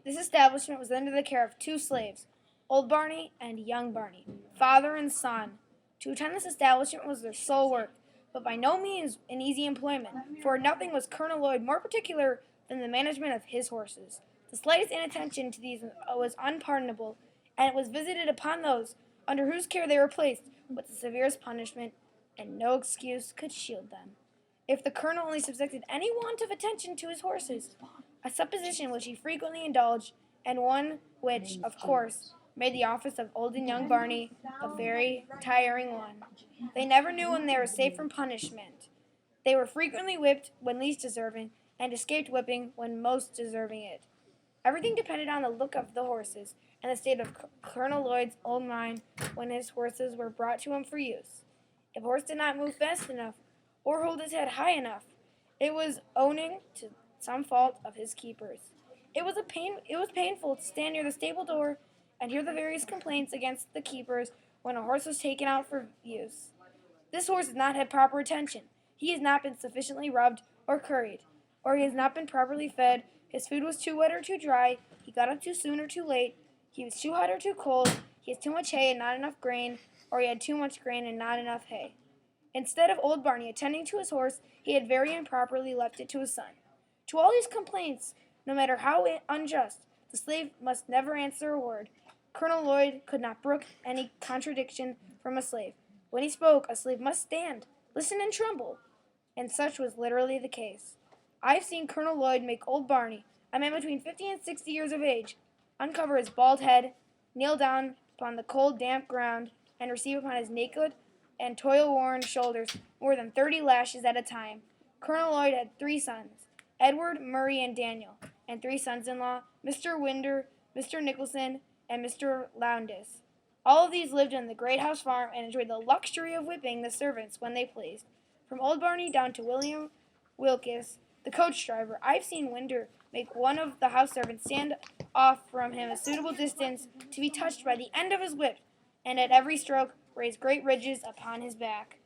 This establishment was under the care of two slaves, Old Barney and Young Barney, father and son. To attend this establishment was their sole work, but by no means an easy employment, for nothing was Colonel Lloyd more particular than the management of his horses. The slightest inattention to these was unpardonable, and it was visited upon those under whose care they were placed with the severest punishment, and no excuse could shield them. If the colonel only subjected any want of attention to his horses, a supposition which he frequently indulged, and one which, of course, made the office of Old and Young Barney a very tiring one. They never knew when they were safe from punishment. They were frequently whipped when least deserving, and escaped whipping when most deserving it. Everything depended on the look of the horses, and the state of Colonel Lloyd's own mind when his horses were brought to him for use. If a horse did not move fast enough, or hold his head high enough, it was owing to some fault of his keepers. It was painful to stand near the stable door and hear the various complaints against the keepers when a horse was taken out for use. This horse has not had proper attention. He has not been sufficiently rubbed or curried, or he has not been properly fed. His food was too wet or too dry. He got up too soon or too late. He was too hot or too cold. He has too much hay and not enough grain, or he had too much grain and not enough hay. Instead of Old Barney attending to his horse, he had very improperly left it to his son. To all these complaints, no matter how unjust, the slave must never answer a word. Colonel Lloyd could not brook any contradiction from a slave. When he spoke, a slave must stand, listen, and tremble. And such was literally the case. I have seen Colonel Lloyd make Old Barney, a man between 50 and 60 years of age, uncover his bald head, kneel down upon the cold, damp ground, and receive upon his naked and toil-worn shoulders more than 30 lashes at a time. Colonel Lloyd had 3 sons, Edward, Murray, and Daniel, and 3 sons-in-law, Mr. Winder, Mr. Nicholson, and Mr. Lowndes. All of these lived in the great house farm and enjoyed the luxury of whipping the servants when they pleased. From Old Barney down to William Wilkes, the coach driver, I've seen Winder make one of the house servants stand off from him a suitable distance to be touched by the end of his whip, and at every stroke raise great ridges upon his back.